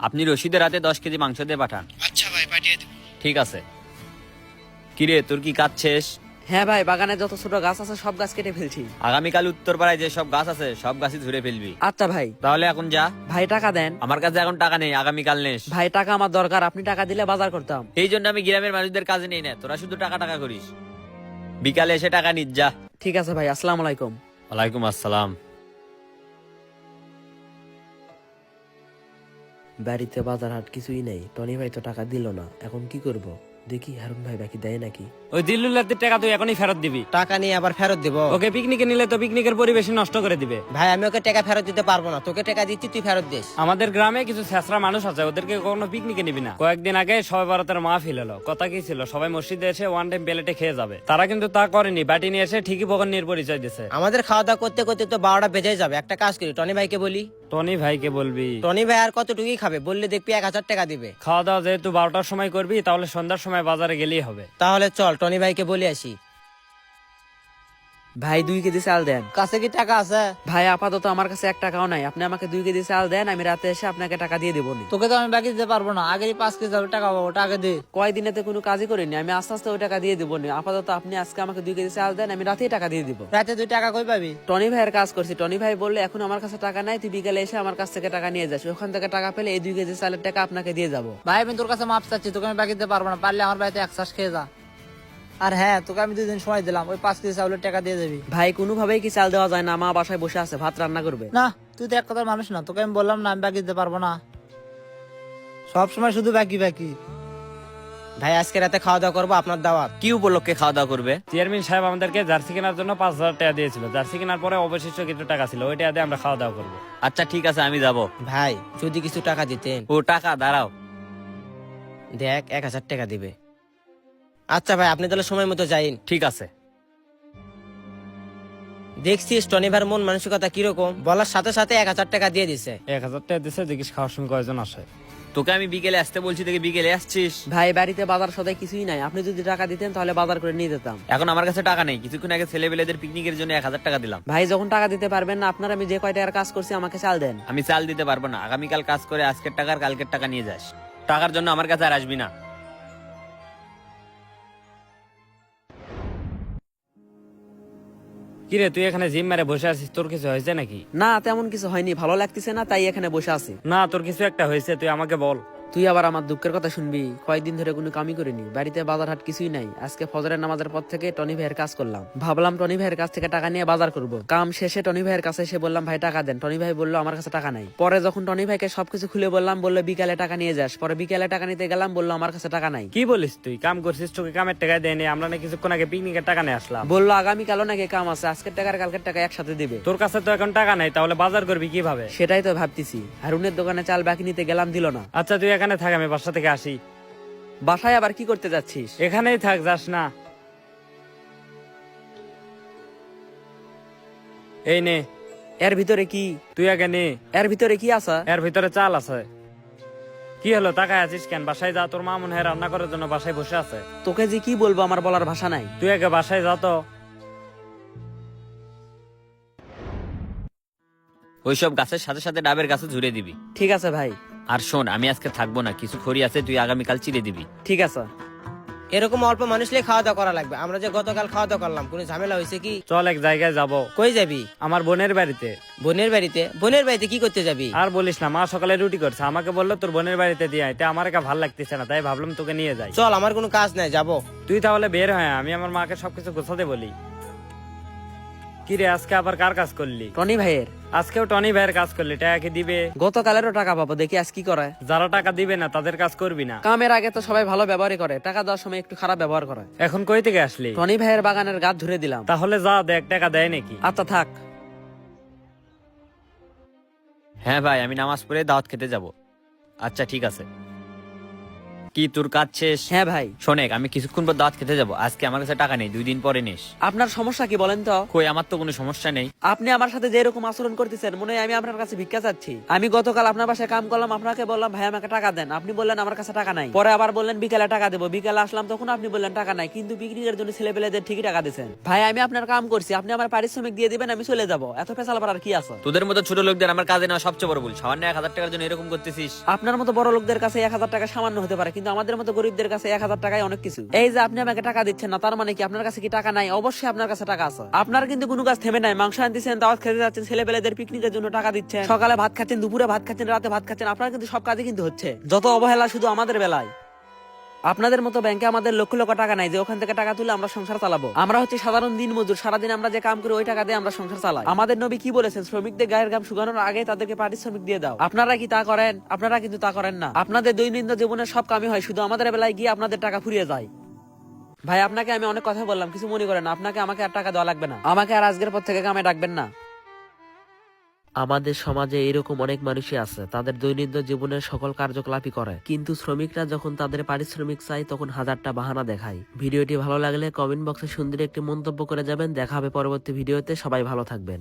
আপনি রশিদের হাতে 10 কেজি মাংস দিয়ে পাঠান। আচ্ছা ভাই, পাঠিয়ে দেব। ঠিক আছে। কিরে, তোর কি কাজ শেষ? হ্যাঁ ভাই, বাগানে যত ছোট গাছ আছে সব গাছ কেটে ফেলছি। আগামীকাল উত্তরপাড়ায় যে সব গাছ আছে সব গাছই ঝুড়ে ফেলবি। আচ্ছা ভাই। তাহলে এখন যা। ভাই টাকা দেন। আমার কাছে এখন টাকা নেই, আগামীকাল নেস। ভাই টাকা আমার দরকার, আপনি টাকা দিলে বাজার করতাম। এই জন্য আমি গ্রামের মানুষদের কাজে নেই না, তোরা শুধু টাকা টাকা করিস। বিকালে এসে টাকা নিস যা। ঠিক আছে ভাই, আসসালামু আলাইকুম। ওয়ালাইকুম আসসালাম। বাড়িতে বাজার হাট কিছুই নেই, টনি ভাই তো টাকা দিল না, এখন কি করব? দেখি হারুন ভাই বাকি দেয় নাকি। ওই দিল্লুল্লাহর টাকা তুই এখনই ফেরত দিবি। টাকা নিয়ে আবার ফেরত দেব? ওকে পিকনিকে নিলে তো পিকনিকের পরিবেশ নষ্ট করে দিবে। ভাই আমি ওকে টাকা ফেরত দিতে পারবো না, তোকে টাকা দিচ্ছি, তুই ফেরত দিস। আমাদের গ্রামে কিছু ছেঁচড়া মানুষ আছে, ওদেরকে কখনো পিকনিকে নিবি না। কয়েকদিন আগে সবাই ভারতের মাহফিল হলো, কথা কি ছিল সবাই মসজিদে এসে ওয়ান টাইম প্লেটে খেয়ে যাবে। তারা কিন্তু তা করেনি, বাটি নিয়ে এসে ঠিকই বকন নিয়ে পরিচয় দিছে। আমাদের খাওয়া দাওয়া করতে করতে তো 12টা বেজে যাবে। একটা কাজ করি, টনি ভাইকে বলি। টনি ভাইকে বলবি? টনি ভাই আর কতটুকুই খাবে, বললে দেখবি 1000 টাকা দিবে। খাওয়া দাওয়া যেহেতু 12টার সময় করবি, তাহলে সন্ধ্যার সময় বাজারে গেলেই হবে। তাহলে চল টনি ভাইকে বলে আসি। ভাই 2 কেজি চাল দেন। কাছে কি টাকা আছে? ভাই আপাতত আমার কাছে 1 টাকাও নাই, আপনি আমাকে 2 কেজি চাল দেন, আমি রাতে এসে আপনাকে টাকা দিয়ে দেবো। তোকে তো আমি বাকি দিতে পারবো না, আগেই 5 কেজি টাকা পাবো, টাকা দে। কয়দিনেতে কোনো কাজই করিনি, আমি আস্তে আস্তে ওই টাকা দিয়ে দেবো। আপাতত আপনি আজকে আমাকে 2 কেজি চাল দেন, আমি রাতেই টাকা দিয়ে দিব। রাতে তুই টাকা কই পাবি? টনি ভাইয়ের কাজ করছি, টনি ভাই বললে এখন আমার কাছে টাকা নাই, তুই বিকেলে এসে আমার কাছ থেকে টাকা নিয়ে যাস, ওখান থেকে টাকা পেলে এই 2 কেজি চালের টাকা আপনাকে দিয়ে যাবো। ভাই আমি তোর কাছে মাপ চাচ্ছি, তোকে আমি বাকি দিতে পারবো না, পারলে আমার বাড়িতে 1 শ্বাস খেয়ে যা। আর হ্যাঁ, তোকে আমি 2 দিন সময় দিলাম, ওই 5 কেজি চাউলের টাকা দিয়ে দিবি। ভাই কোনোভাবেই কি চাল দেওয়া যায় না? মা বাসায় বসে আছে, ভাত রান্না করবে। না, তুই তো এক কথার মানুষ না, তোকে আমি বললাম না আমি বাকি দিতে পারবো না, সব সময় শুধু বাকি বাকি। ভাই আজকে রাতে খাওয়া দাওয়া করবো, আপনার দাওয়াত। কি উপলক্ষে খাওয়া দাওয়া করবে? চেয়ারম্যান সাহেব আমাদেরকে জার্সি কেনার জন্য 5000 টাকা দিয়েছিল, জার্সি কেনার পরে অবশিষ্ট কিছু টাকা ছিল, ওই টাকা দিয়ে আমরা খাওয়া দাওয়া করবো। আচ্ছা ঠিক আছে, আমি যাব। ভাই যদি কিছু টাকা দিতেন। ও টাকা দাঁড়াও। দেখ 1000 টাকা দিবে। আচ্ছা ভাই, আপনি তাহলে সময় মতো যাইন। ঠিক আছে। দেখছিস টনি ভাইয়ের মন মানসিকতা কিরকম, বলার সাথে সাথে 1000 টাকা দিয়ে দিছে। 1000 টাকা দিচ্ছে, জিজ্ঞেস খাওয়ার সময় কয়জন আসে। তোকে আমি বিকেলে আসতে বলছি, দেখে বিকেলে আসছিস। ভাই বাড়িতে বাজার সদাই কিছুই নাই, আপনি যদি টাকা দিতেন তাহলে বাজার করে নিয়ে যেতাম। এখন আমার কাছে টাকা নেই, কিছুক্ষণ আগে ছেলেবেলেদের পিকনিকের জন্য 1000 টাকা দিলাম। ভাই যখন টাকা দিতে পারবেন না আপনার, আমি যে কয় টাকার কাজ করছি আমাকে চাল দেন। আমি চাল দিতে পারবো না, আগামীকাল কাজ করে আজকের টাকার কালকের টাকা নিয়ে যাস। টাকার জন্য আমার কাছে আর আসবি না। কিরে তুই এখানে জিম মেরে বসে আছিস, তোর কিছু হয়েছে নাকি? না তেমন কিছু হয়নি, ভালো লাগতেছে না তাই এখানে বসে আছি। না তোর কিছু একটা হয়েছে, তুই আমাকে বল। তুই আবার আমার দুঃখের কথা শুনবি, কয়েকদিন ধরে কোনো কামই করিনি, বাড়িতে বাজার হাট কিছুই নাই। আজকে ফজরের নামাজের পর থেকে টনি ভাইয়ের কাজ করলাম, ভাবলাম টনি ভাইয়ের কাছ থেকে টাকা নিয়ে বাজার করব। কাম শেষে টনি ভাইয়ের কাছে এসে বললাম ভাই টাকা দেন, টনি ভাই বললো আমার কাছে টাকা নাই। পরে যখন টনি ভাইকে সবকিছু খুলে বললাম, বললো বিকালে টাকা নিয়ে যাস। পরে বিকালে টাকা নিতে গেলাম, বললো আমার কাছে টাকা নাই। কি বলিস তুই? কাম করছিস, তোকে কামের টাকা দেয়নি, আমরা না কিছুক্ষণ আগে পিকনিকের টাকা নিয়ে আসলাম। বললো আগামীকালও নাকি কাম আছে, আজকের টাকার কালকের টাকা একসাথে দিবে। তোর কাছে তো এখন টাকা নাই, তাহলে বাজার করবি কিভাবে? সেটাই তো ভাবতেছি, হারুনের দোকানে চাল বাকি নিতে গেলাম, দিল না। আচ্ছা তুই এখানে থাক, আমি বাসা থেকে আসি। বাসায় আবার কি করতে যাচ্ছিস? এখানেই থাক, যাস না। এই নে। এর ভিতরে কি? তুই আগে নে। এর ভিতরে কি আছে? এর ভিতরে চাল আছে। কি হলো, তাকায় আছিস কেন? বাসায় যা, তোর মা মনে হয় রান্না করার জন্য বাসায় বসে আছে। তোকে যে কি বলবো আমার বলার ভাষা নাই। তুই আগে বাসায় যা তো। ওইসব গাছের সাথে সাথে ডাবের গাছে ঝুড়ে দিবি। ঠিক আছে ভাই। আর শোন, আমি আজকে থাকবো না, কিছু খড়ি আছে, তুই আগামীকাল চিড়ে দিবি। ঠিক আছে। এরকম অল্প মানুষ নিয়ে খাওয়া দাওয়া করা লাগবে। আমরা যে গতকাল খাওয়া দাওয়া করলাম, কোনো ঝামেলা হয়েছে কি? চল এক জায়গায় যাব। কই যাবি? আমার বোনের বাড়িতে। বোনের বাড়িতে? বোনের বাড়িতে কি করতে যাবি? আর বলিস না, মা সকালে রুটি করছে, আমাকে বললো তোর বোনের বাড়িতে দিয়ে আয়। আমার একা ভাল লাগতেছে না, তাই ভাবলাম তোকে নিয়ে যাই। চল, আমার কোনো কাজ নাই, যাবো। তুই তাহলে বের হয়, আমি আমার মাকে সবকিছু গোছাতে বলি। কিরে আজকে আবার কার কাজ করলি? টনি ভাইয়ের। আজকেও টনি ভাইয়ের কাজ করলি, টাকা কি দিবে? গতকালেরও টাকা পাবো, দেখি আজ কি করে। যারা টাকা দিবে না তাদের কাজ করবি না। কামের আগে তো সবাই ভালো ব্যবহারই করে, টাকা দেওয়ার সময় একটু খারাপ ব্যবহার করে। এখন কই থেকে আসলি? টনি ভাইয়ের বাগানের গাছ ধরে দিলাম। তাহলে যা দেখ, টাকা দেয় নাকি? আচ্ছা থাক। হ্যাঁ ভাই, আমি নামাজ পড়ে দাওয়াত খেতে যাব। আচ্ছা ঠিক আছে। কি তোর কাজ শেষ? হ্যাঁ ভাই। শোনেক, আমি কিছুক্ষণ পর দাওয়াত খেতে যাবো, আজকে আমার কাছে টাকা নেই, 2 দিন পরে নিস। আপনার সমস্যা কি বলেন তো? কই, আমার তো কোনো সমস্যা নেই। আপনি আমার সাথে যে এরকম আচরণ করতেছেন মনে হয় আমি আপনার কাছে ভিক্ষা চাচ্ছি। আমি গতকাল আপনার বাসায় কাম করলাম, আপনাকে বললাম ভাই আমাকে টাকা দেন, আপনি বললেন আমার কাছে টাকা নাই। পরে আবার বললেন বিকেলে টাকা দেবো, বিকেলে আসলাম তখন আপনি বললেন টাকা নাই, কিন্তু পিকনিকের জন্য ছেলেপেলেদের ঠিকই টাকা দিচ্ছেন। ভাই আমি আপনার কাম করছি, আপনি আমার পারিশ্রমিক দিয়ে দিবেন, আমি চলে যাবো। এত ফেসাল পারার কি আছে? তোদের মতো ছোট লোকদের আমার কাজে নেওয়া সবচেয়ে বড় ভুল। সামান্য 1000 টাকার জন্য এরকম করতেছিস। আপনার মতো বড় লোকদের কাছে 1000 টাকা সামান্য হতে পারে, কিন্তু আমাদের মতো গরিবদের কাছে 1000 টাকাই অনেক কিছু। এই যে আপনি আমাকে টাকা দিচ্ছেন না, তার মানে কি আপনার কাছে কি টাকা নাই? অবশ্যই আপনার কাছে টাকা আছে। আপনার কিন্তু কোনো কাজ থেমে নাই। মাংস আনতেছেন, দাওয়াত খেতে যাচ্ছেন, ছেলেপেলেদের পিকনিকের জন্য টাকা দিচ্ছেন, সকালে ভাত খাচ্ছেন, দুপুরে ভাত খাচ্ছেন, রাতে ভাত খাচ্ছেন। আপনার কিন্তু সব কাজই কিন্তু হচ্ছে। যত অবহেলা শুধু আমাদের বেলায়। আপনাদের মতো ব্যাংকে আমাদের লক্ষ লক্ষ টাকা নাই যে ওখান থেকে টাকা তুলে আমরা সংসার চালাবো। আমরা হচ্ছে সাধারণ দিন মজুর, সারাদিন আমরা যে কাম করি ওই টাকা দিয়ে আমরা সংসার চালাই। আমাদের নবী কি বলেছেন? শ্রমিকদের গায়ের ঘাম শুকানোর আগে তাদেরকে পারিশ্রমিক দিয়ে দাও। আপনারা কি তা করেন? আপনারা কিন্তু তা করেন না। আপনাদের দৈনন্দিন জীবনের সব কামই হয়, শুধু আমাদের বেলায় গিয়ে আপনাদের টাকা ফুরিয়ে যায়। ভাই আপনাকে আমি অনেক কথা বললাম, কিছু মনে করেন না। আপনাকে আমাকে আর টাকা দেওয়া লাগবে না, আমাকে আর আজকের পর থেকে কামে ডাকবেন না। আমাদের সমাজে এরকম অনেক মানুষই আছে, তাদের দৈনন্দিন জীবনের সকল কার্যকলাপই করে, কিন্তু শ্রমিকরা যখন তাদের পারিশ্রমিক চায় তখন হাজারটা বাহানা দেখায়। ভিডিওটি ভালো লাগলে কমেন্ট বক্সে সুন্দর একটি মন্তব্য করে যাবেন। দেখা হবে পরবর্তী ভিডিওতে। সবাই ভালো থাকবেন।